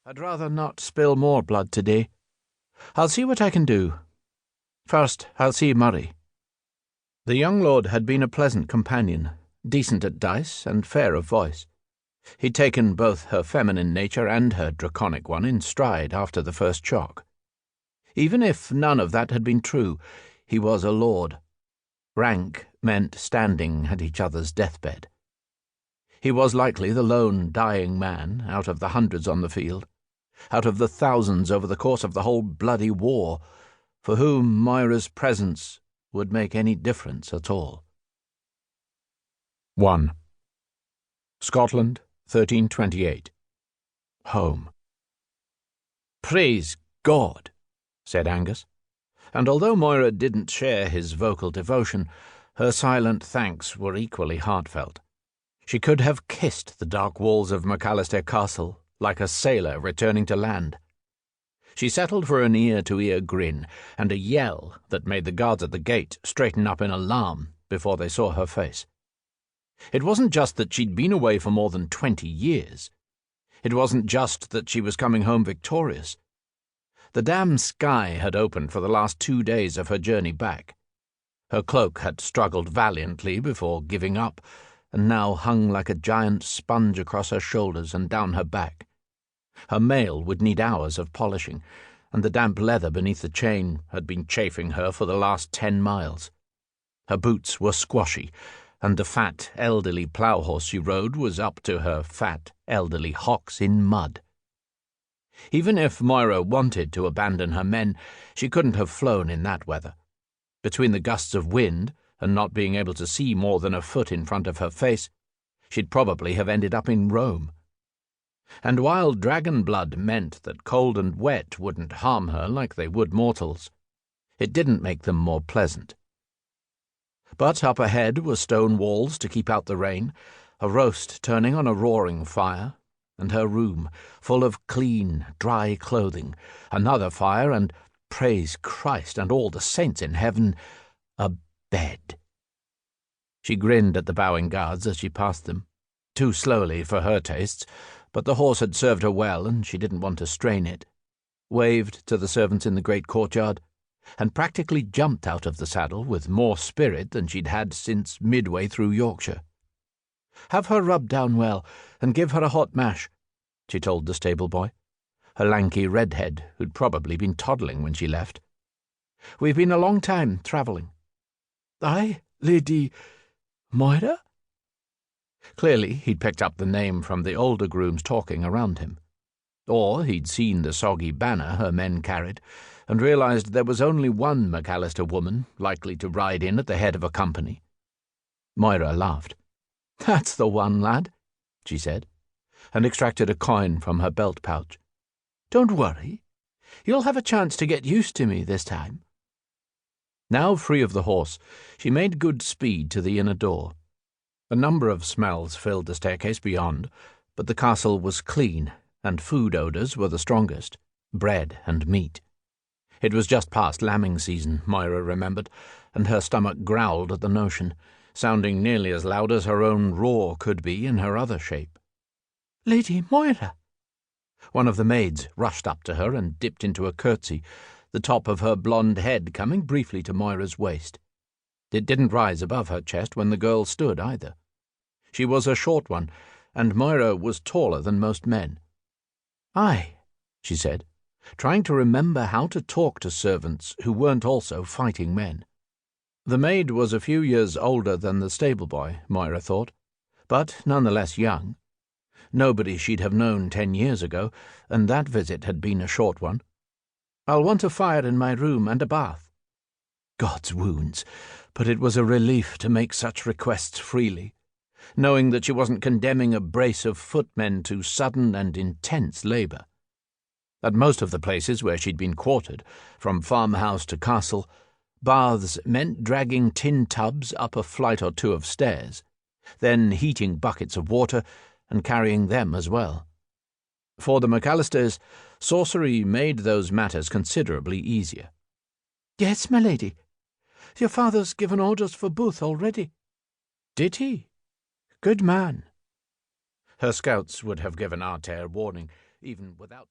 I'd rather not spill more blood today. I'll see what I can do. First, I'll see Murray." The young lord had been a pleasant companion, decent at dice and fair of voice. He'd taken both her feminine nature and her draconic one in stride after the first shock. Even if none of that had been true, he was a lord. Rank meant standing at each other's deathbed. He was likely the lone dying man out of the hundreds on the field, out of the thousands over the course of the whole bloody war, for whom Moira's presence would make any difference at all. 1. Scotland, 1328. Home. "Praise God," said Angus, and although Moira didn't share his vocal devotion, her silent thanks were equally heartfelt. She could have kissed the dark walls of MacAlasdair Castle like a sailor returning to land. She settled for an ear-to-ear grin and a yell that made the guards at the gate straighten up in alarm before they saw her face. It wasn't just that she'd been away for more than 20 years. It wasn't just that she was coming home victorious. The damn sky had opened for the last 2 days of her journey back. Her cloak had struggled valiantly before giving up, and now hung like a giant sponge across her shoulders and down her back. Her mail would need hours of polishing, and the damp leather beneath the chain had been chafing her for the last 10 miles. Her boots were squashy, and the fat, elderly plough horse she rode was up to her fat, elderly hocks in mud. Even if Moira wanted to abandon her men, she couldn't have flown in that weather. Between the gusts of wind and not being able to see more than a foot in front of her face, she'd probably have ended up in Rome. And while dragon blood meant that cold and wet wouldn't harm her like they would mortals, it didn't make them more pleasant. But up ahead were stone walls to keep out the rain, a roast turning on a roaring fire, and her room, full of clean, dry clothing, another fire, and, praise Christ and all the saints in heaven, a bed. She grinned at the bowing guards as she passed them, too slowly for her tastes, but the horse had served her well and she didn't want to strain it, waved to the servants in the great courtyard, and practically jumped out of the saddle with more spirit than she'd had since midway through Yorkshire. "Have her rubbed down well, and give her a hot mash," she told the stable boy, a lanky redhead who'd probably been toddling when she left. "We've been a long time travelling." "Aye, Lady Moira?" Clearly he'd picked up the name from the older grooms talking around him. Or he'd seen the soggy banner her men carried, and realised there was only one MacAlasdair woman likely to ride in at the head of a company. Moira laughed. "That's the one, lad," she said, and extracted a coin from her belt pouch. "Don't worry. You'll have a chance to get used to me this time." Now free of the horse, she made good speed to the inner door. A number of smells filled the staircase beyond, but the castle was clean, and food odours were the strongest, bread and meat. It was just past lambing season, Moira remembered, and her stomach growled at the notion, sounding nearly as loud as her own roar could be in her other shape. "Lady Moira!" One of the maids rushed up to her and dipped into a curtsy, the top of her blonde head coming briefly to Moira's waist. It didn't rise above her chest when the girl stood either. She was a short one, and Moira was taller than most men. "Aye," she said, trying to remember how to talk to servants who weren't also fighting men. The maid was a few years older than the stable boy, Moira thought, but nonetheless young. Nobody she'd have known 10 years ago, and that visit had been a short one. "I'll want a fire in my room and a bath." God's wounds, but it was a relief to make such requests freely, knowing that she wasn't condemning a brace of footmen to sudden and intense labour. At most of the places where she'd been quartered, from farmhouse to castle, baths meant dragging tin tubs up a flight or two of stairs, then heating buckets of water and carrying them as well. For the MacAlasdairs, sorcery made those matters considerably easier. "Yes, my lady. Your father's given orders for both already." "Did he? Good man." Her scouts would have given Artair warning, even without